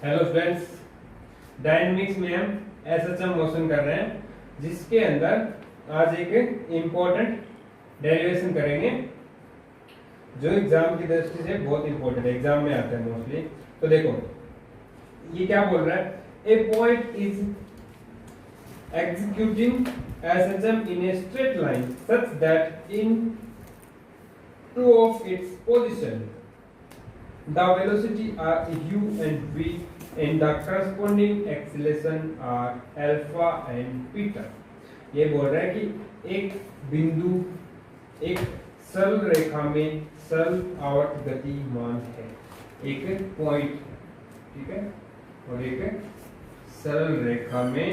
Hello friends, dynamics में हम SHM motion कर रहे हैं, जिसके अंदर आज एक इम्पोर्टेंट डेरिवेशन करेंगे जो एग्जाम की दृष्टि से बहुत इंपॉर्टेंट है, एग्जाम में आता है मोस्टली। तो देखो ये क्या बोल रहा है, a point is executing SHM in a straight line such that in two of its position the velocity are u and v and the corresponding acceleration are alpha and beta। ये बोल रहा है कि एक बिंदु एक सरल रेखा में सरल आवर्त गतिमान है, एक पॉइंट, ठीक है, और एक सरल रेखा में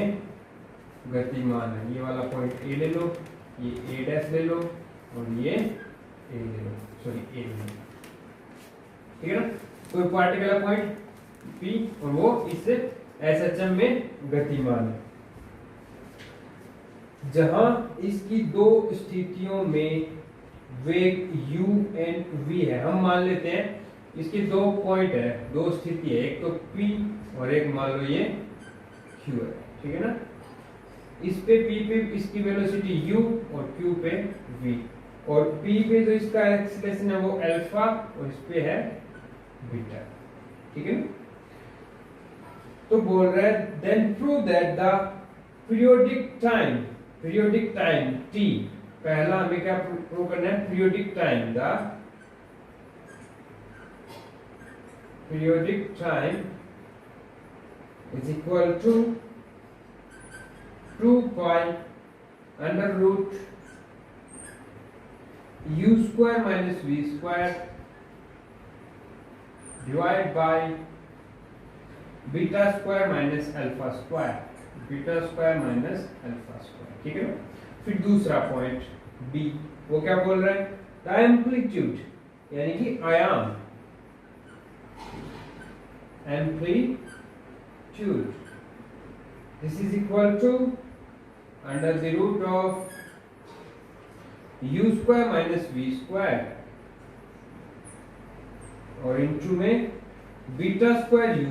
गतिमान है। ये वाला पॉइंट ए ले लो, ये ए डैश ले लो और ये ए ले लो, सॉरी ए ले लो, ठीक है ना। कोई पार्टिकुलर पॉइंट पी और वो इस एसएचएम में गतिमान है, जहां इसकी दो स्थितियों में वेग u एंड v है। हम मान लेते हैं इसकी दो पॉइंट है, दो स्थिति है, एक तो p और एक मान लो ये q है, ठीक है ना। इस पे p पे इसकी वेलोसिटी u और q पे v, और p पे जो इसका एक्सीलरेशन है वो अल्फा और इस पे है बीटा, ठीक है। तो बोल रहा है then prove that the periodic time t, पहला हमें क्या प्रूव करना है, periodic time is equal to 2 pi under root u square minus v square divided by beta square minus alpha square, ठीक है ना। फिर दूसरा पॉइंट b, वो क्या बोल रहा है, द एम्पलीट्यूड यानी कि आयाम, amplitude this is equal to under the root of u square minus v square और इंटू में beta square u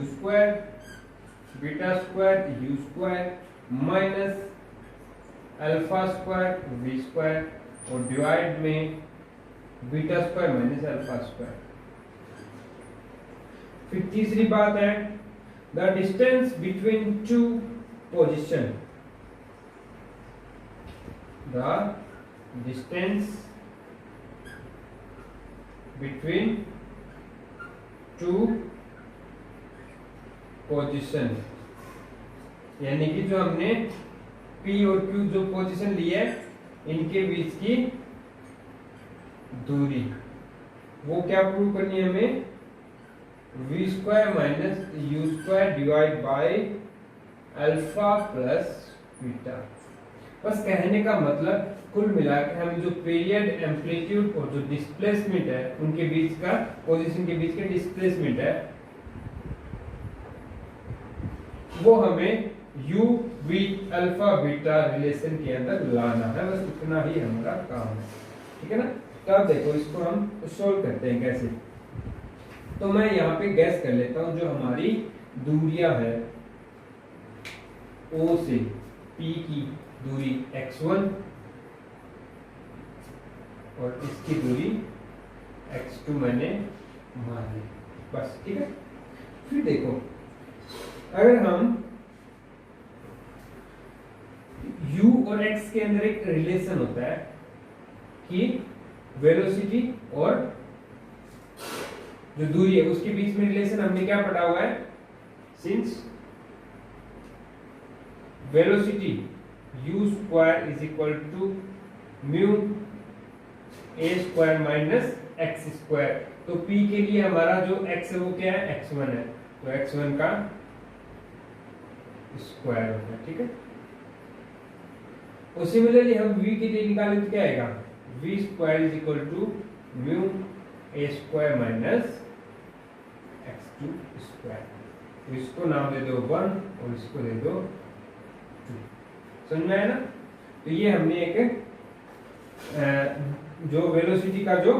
square minus alpha square v square और डिवाइड में beta square minus alpha square. फिर तीसरी बात है the distance between two position, the distance between two position, यानी कि जो हमने P और Q जो पोजीशन ली है इनके बीच की दूरी, वो क्या प्रूव करनी है हमें, v square minus u square divide by alpha plus beta. बस कहने का मतलब कुल मिला के हम जो पीरियड, एम्पलीट्यूड और जो डिस्प्लेसमेंट है उनके बीच का, पोजीशन के बीच का डिस्प्लेसमेंट है, वो हमें u v alpha beta relation के अंदर लाना है। बस इतना ही हमारा काम है, ठीक है ना। तो अब देखो इसको हम सोल्व करते हैं कैसे। तो मैं यहाँ पे गैस कर लेता हूँ जो हमारी दूरियां है O से P की दूरी x1 और इसकी दूरी x2 मैंने मान ली, बस, ठीक है। फिर देखो अगर हम u और x के अंदर एक रिलेशन होता है कि वेलोसिटी और जो दूरी है उसके बीच में रिलेशन हमने क्या पढ़ा हुआ है, since velocity u square is equal to mu a square minus x square। तो p के लिए हमारा जो x है वो क्या है, x1 है, तो x1 का स्क्वायर होगा, ठीक है। और सिमिलरली हम v के लिए निकालें तो क्या आएगा, v square is equal to mu a square minus x2 square. तो इसको नाम दे दो 1 और इसको दे दो 2, समझ में आया ना। तो ये हमने एक जो वेलोसिटी का जो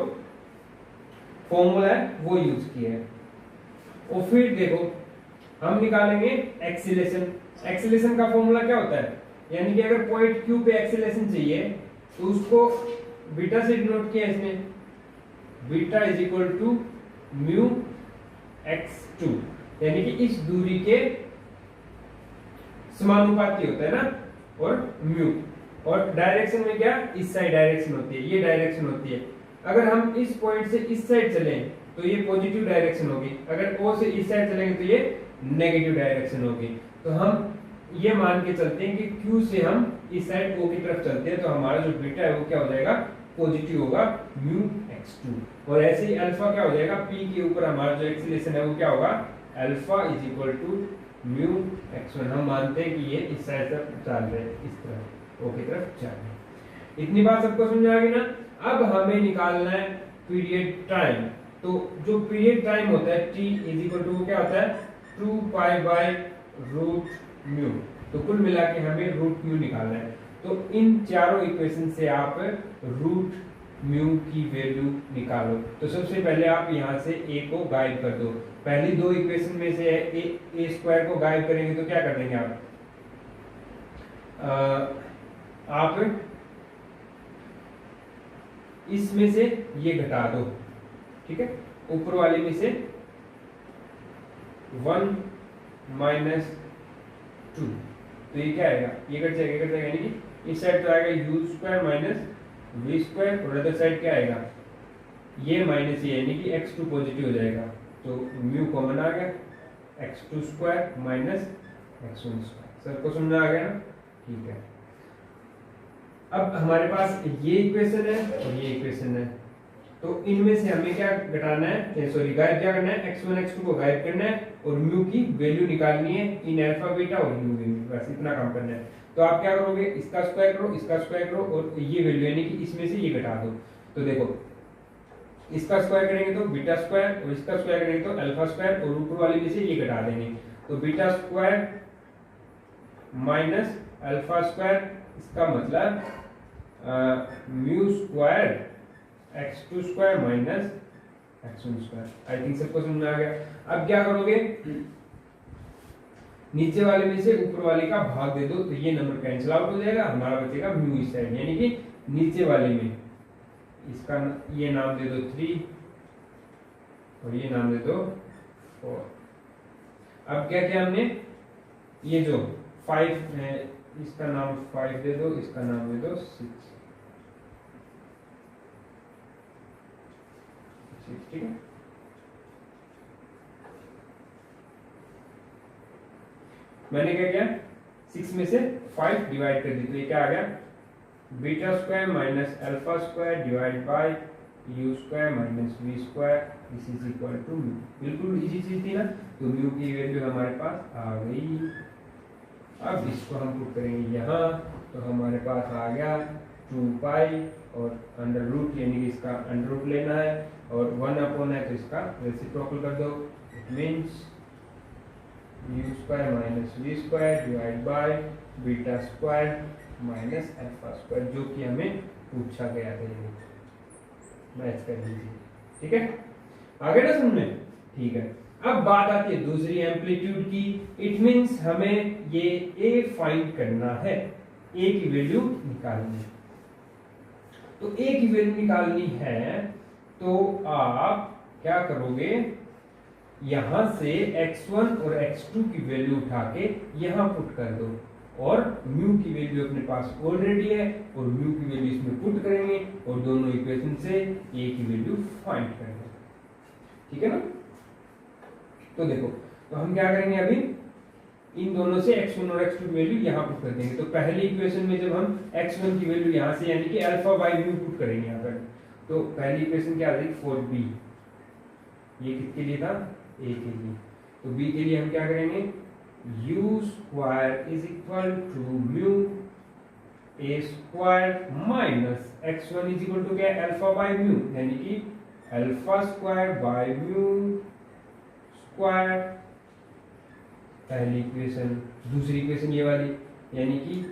फॉर्मूला है वो यूज किया है। और फिर देखो हम निकालेंगे एक्सीलेशन। एक्सीलेशन का फॉर्मूला क्या होता है, यानी कि अगर पॉइंट क्यू पे एक्सीलेशन चाहिए तो उसको बीटा से डिनोट किया इसने, beta is equal to mu x2, यानी कि इस दूरी के समानुपाती होता है ना, और म्यू, और डायरेक्शन में क्या, इस साइड डायरेक्शन होती है, ये डायरेक्शन होती है। अगर हम इस पॉइंट से इस साइड चलें तो ये पॉजिटिव डायरेक्शन होगी, अगर ओ से इस साइड चलेंगे तो ये नेगेटिव डायरेक्शन होगी। तो हम ये मान के चलते हैं कि Q से हम इस साइड O की तरफ चलते हैं तो हमारा जो बीटा है वो क्या हो जाएगा, पॉजिटिव होगा, म्यू x2। और ऐसे ही अल्फा क्या हो जाएगा, P के ऊपर हमारा जो एक्सीलरेशन है वो क्या होगा, alpha is equal to mu x1। हम मानते हैं कि ये इस साइड तरफ चल रहे हैं, इस तरफ O की तरफ चल रहे हैं। इतनी बात सबको समझ आ गई ना। अब हमें निकालना है पीरियड टाइम। तो जो पीरियड टाइम होता है t इज इक्वल टू क्या होता है, 2 पाई बाय रूट म्यू। तो कुल मिला के हमें रूट म्यू निकालना है। तो इन चारों इक्वेशन से आप रूट म्यू की वैल्यू निकालो। तो सबसे पहले आप यहाँ से a को गायब कर दो। पहली दो इक्वेशन में से a स्क्वायर को गायब करेंगे तो क्या कर देंगे आप इसमें से ये घटा दो, ठीक है, ऊपर वाले में से 1 माइनस 2, तो ये क्या आएगा, ये कट जाएगा, यानी कि इस साइड तो आएगा U square minus V square, और अदर साइड क्या आएगा, ये माइनस ये, यानी कि x2 पॉजिटिव हो जाएगा। तो म्यू कॉमन आ गया, x2 square minus x1 square. सबको समझ आ गया ना, ठीक है। अब हमारे पास ये इक्वेशन है और ये इक्वेशन है, तो इनमें से हमें क्या घटाना है, सॉरी गायब क्या करना है, x1 x2 को गायब करना है और म्यू की वैल्यू निकालनी है इन अल्फा बीटा और म्यू वैल्यू, बस इतना काम करना है। तो आप क्या करोगे, इसका स्क्वायर करो, इसका स्क्वायर करो और ये वैल्यू यानी कि इसमें से ये घटा दो। तो देखो इसका स्क्वायर करेंगे तो बीटा स्क्वायर, और इसका स्क्वायर करेंगे तो अल्फा स्क्वायर, और ऊपर वाले में से ये घटा देंगे। तो beta square minus alpha square, इसका मतलब mu square x2 square minus x1 square. I think सबको समझ में आ गया। अब क्या करोगे, नीचे वाले में से ऊपर वाले का भाग दे दो, तो ये नंबर कैंसिल आउट हो जाएगा, हमारा बचेगा म्यू इस साइड, यानी कि नीचे वाले में इसका ये नाम दे दो 3 और ये नाम दे दो 4। अब क्या किया हमने, ये जो 5 है इसका नाम 5 दे दो, इसका नाम दे दो 6, ठीक है। मैंने क्या किया, 6 में से 5 डिवाइड कर दी, तो ये क्या आ गया, beta square minus alpha square divide by U square minus V square, this is equal to mu. बिल्कुल इजी चीज थी ना। तो म्यू की वैल्यू हमारे पास आ गई। अब इसको हम पुट करेंगे यहाँ, तो हमारे पास आ गया 2 पाई और अंडर रूट, यानी कि इसका अंडर रूट लेना है, और 1 अपॉन है तो इसका रेसिप्रोकल कर दो। It means U square minus V square divide by beta square minus alpha square, जो कि हमें पूछा गया था, ये मैच कर लीजिए, ठीक है। आगे ना समझ में, ठीक है। अब बात आती है दूसरी एम्पलीट्यूड की। इट मीन्स हमें ये ए फाइंड करना है, ए की वैल्यू निकालनी है। तो ए की वैल्यू निकालनी है तो आप क्या करोगे, यहां से x1 और x2 की वैल्यू उठा के यहां पुट कर दो, और म्यू की वैल्यू अपने पास ऑलरेडी है और म्यू की वैल्यू इसमें पुट करेंगे और दोनों इक्वेशन से ए की वैल्यू फाइंड करेंगे, ठीक है ना। तो देखो, तो हम क्या करेंगे, अभी इन दोनों से x1 और x2 की वैल्यू यहाँ पुट कर देंगे। तो पहली इक्वेशन में जब हम x1 की वैल्यू यहाँ से यानी कि अल्फा बाय म्यू पुट करेंगे यहाँ पर, तो पहली इक्वेशन क्या आ जाएगी 4b, ये किसके लिए था, a के लिए। तो b के लिए हम क्या करेंगे, u square is equal to mu a square minus x1 is equal to क्या, अल्फा बाय म्यू, यानी कि alpha square by mu square, पहली इक्वेशन। दूसरी इक्वेशन ये वाली, यानी कि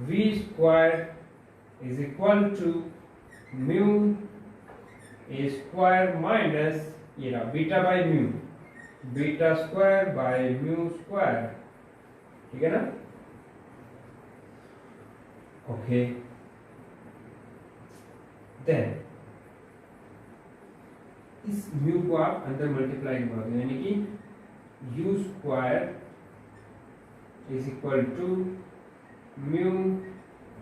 v square is equal to mu a square minus ये रहा beta by mu, beta square by mu square, ठीक है ना। ओके, देन इस म्यू को आप अंदर मल्टीप्लाई करोगे, यानी कि U square is equal to mu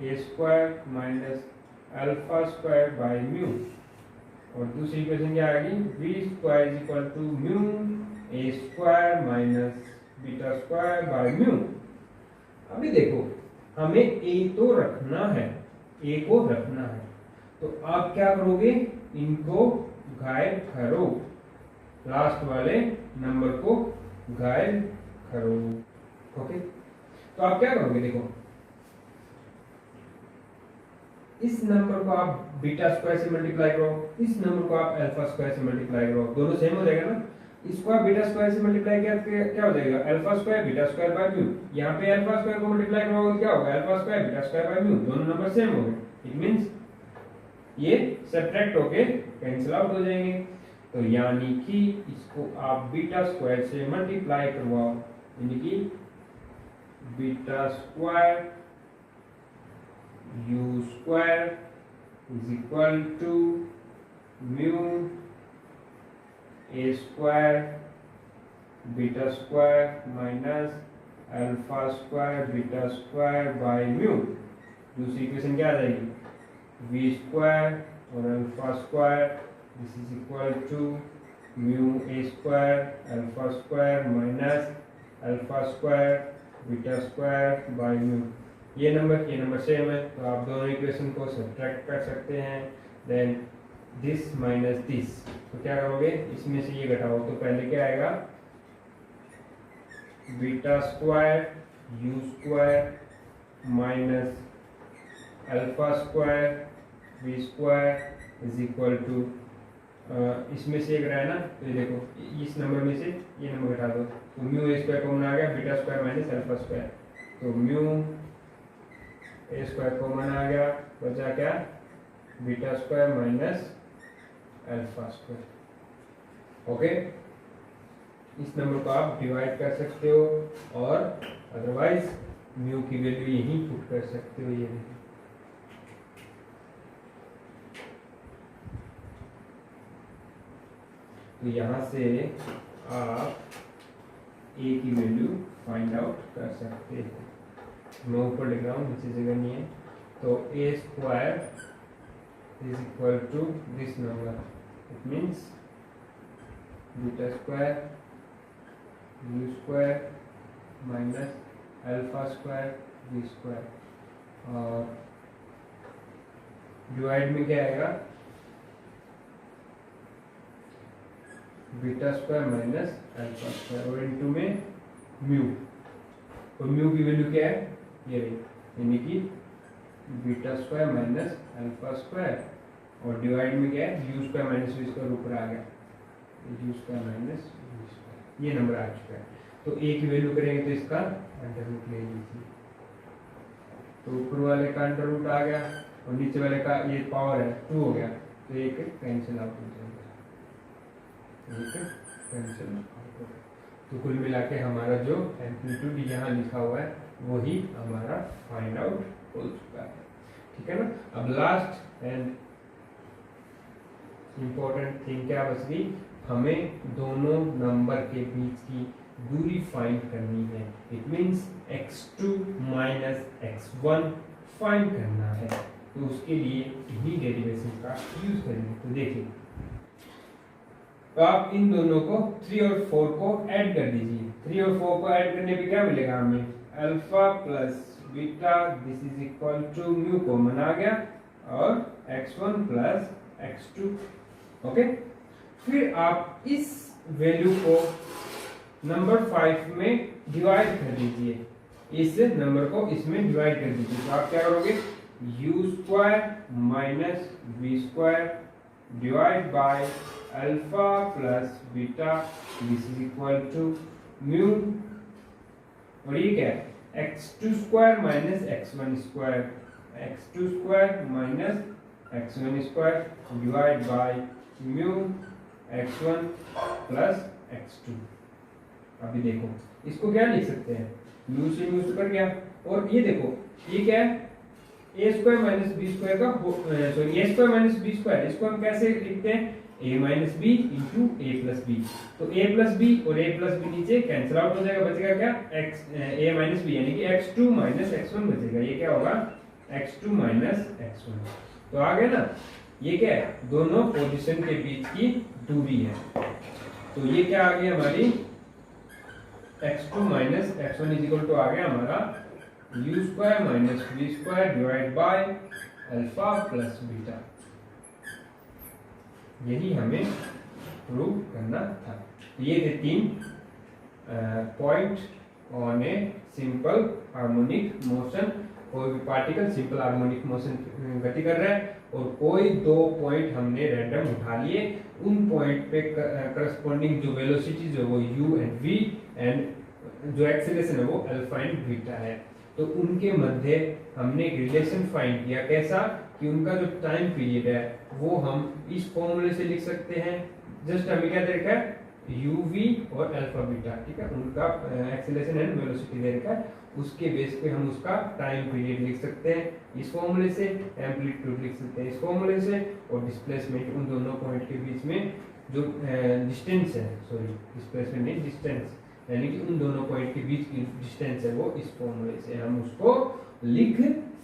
A square minus alpha square by mu, और दूसरी इक्वेशन क्या आएगी, V square is equal to mu A square minus beta square by mu. अभी देखो हमें ए तो रखना है, ए को रखना है, तो आप क्या करोगे, इनको गायब करो, लास्ट वाले नंबर को गायब करो। ओके, तो आप क्या करोगे, देखो इस नंबर को आप बीटा स्क्वायर से मल्टीप्लाई करो, इस नंबर को आप अल्फा स्क्वायर से मल्टीप्लाई करो, दोनों सेम हो जाएगा ना। इसको आप बीटा स्क्वायर से मल्टीप्लाई क्या हो जाएगा, alpha square beta square by mu. यहाँ पे अल्फा स्क्वायर को मल्टीप्लाई करोगे क्या होगा, alpha square beta square by mu, दोनों नंबर सेम हो गए। इट मींस ये सब्ट्रैक्ट होके कैंसिल आउट हो जाएंगे। तो यानी कि इसको आप बीटा स्क्वायर से मल्टीप्लाई करवाओ, यानी कि beta square U square is equal to mu A square beta square minus alpha square beta square by mu. दूसरी इक्वेशन क्या आ जाएगी, वी स्क्वायर और alpha square this is equal to mu A square alpha square minus alpha square beta square by mu. ये number same है, तो आप दोनों इक्वेशन को सब्ट्रैक्ट कर सकते हैं। देन दिस माइनस दिस, तो क्या करोगे, इसमें से ये घटाओ, तो पहले क्या आएगा, beta square U square minus alpha square V square is equal to, इसमें से एक रहा है ना, तो ये देखो इस नंबर में से ये नंबर घटा दो, तो म्यू ए स्क्वायर कॉमन आ गया, beta square minus alpha square, तो म्यू ए स्क्वायर कॉमन आ गया, बचा क्या, beta square minus alpha square. Okay, इस नंबर को आप डिवाइड कर सकते हो, और अदरवाइज म्यू की वैल्यू यहीं पुट कर सकते हो। ये तो यहाँ से आप ए की वैल्यू फाइंड आउट कर सकते हो। मैं ऊपर लिख रहा हूँ, नीचे जगह नहीं है। तो A square is equal to this number, it means beta square U square minus alpha square V square, और डिवाइड में क्या आएगा, beta square minus alpha square, और इनटू में म्यू, तो म्यू की वैल्यू क्या है, ये रही, यानी कि beta square minus alpha square, और डिवाइड में क्या है, U square minus V square ऊपर आ गया, U square minus V square, ये नंबर आ चुका है। तो ए की वैल्यू करेंगे तो इसका अंडर रूट ले लीजिए, तो ऊपर वाले का अंडर रूट आ गया, और नीचे वाले का ये पावर है 2 हो गया, तो एक कैंसिल आउट हो जाएगा, कैंसिल आउट हो गया। तो कुल मिला के हमारा जो एम्पलीट्यूड यहाँ लिखा हुआ है वही हमारा फाइंड आउट हो चुका है, ठीक है ना। अब लास्ट एंड इम्पोर्टेंट थिंग क्या बच गई, हमें दोनों नंबर के बीच की दूरी फाइंड करनी है। It means x2 minus x1 find करना है, तो उसके लिए इन्हीं डेरिवेशन का यूज करेंगे। तो देखिए, तो आप इन दोनों को 3 और 4 को ऐड कर दीजिए। 3 और 4 को ऐड करने पे क्या मिलेगा हमें, alpha plus beta this is equal to mu common आ गया, और x1 प्लस x2। ओके, फिर आप इस वैल्यू को नंबर 5 में डिवाइड कर दीजिए, इस नंबर को इसमें डिवाइड कर दीजिए। तो आप क्या करोगे, U square minus V square divide by alpha plus beta this is equal to mu, और ये क्या है, x2 square minus x1 square, x2 square minus x1 square divide by mu x1 plus x2। अभी देखो इसको क्या लिख सकते हैं, म्यू से म्यू कट गया, और ये देखो ये क्या है, A square minus B square का sorry A square minus B square, इसको हम कैसे लिखते हैं, a minus B into A plus B. तो a प्लस बी और a प्लस बी नीचे कैंसिल आउट हो जाएगा, बचेगा क्या x a माइनस बी यानी कि x2 माइनस x1 बचेगा। ये क्या होगा, x2 माइनस x1। तो आ गया ना, ये क्या है, दोनों पोजीशन के बीच की दूरी है। तो ये क्या आ गया हमारी x2 minus x1 is equal to आ गया हमारा u square minus v square divide by alpha plus beta. यही हमें प्रूव करना था। ये थे 3 point on a simple harmonic motion. कोई भी पार्टिकल सिंपल हार्मोनिक मोशन गति कर रहा है और कोई 2 पॉइंट हमने रैंडम उठा लिए, उन पॉइंट पे करस्पॉन्डिंग जो वेलोसिटी जो वो u एंड v एंड जो एक्सेलरेशन है वो अल्फा एंड बीटा है। तो उनके मध्य हमने एक रिलेशन फाइंड किया, कैसा कि उनका जो टाइम पीरियड है वो हम इस फॉर्मूले से लिख सकते हैं। जस्ट हमें क्या दे रखा है, uv और अल्फा बीटा, ठीक है, उनका एक्सेलरेशन एंड वेलोसिटी दे रखा है, उसके बेस पे हम उसका टाइम पीरियड लिख सकते हैं इस फॉर्मूले से, एम्पलीट्यूड लिख सकते हैं इस फॉर्मूले से, और डिस्प्लेसमेंट उन दोनों पॉइंट के बीच में जो डिस्टेंस है, सॉरी डिस्प्लेसमेंट नहीं डिस्टेंस, यानी कि उन दोनों पॉइंट के बीच की डिस्टेंस है वो इस फॉर्मूले से हम उसको लिख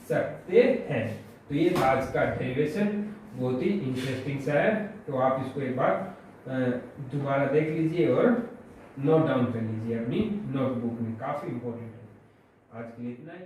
सकते हैं। तो ये आज का डेरिवेशन बहुत ही इंटरेस्टिंग सा है, तो आप इसको एक बार दोबारा देख लीजिए और नोट डाउन कर लीजिए अपनी नोटबुक में, काफी इंपॉर्टेंट है। आज के लिए इतना ही।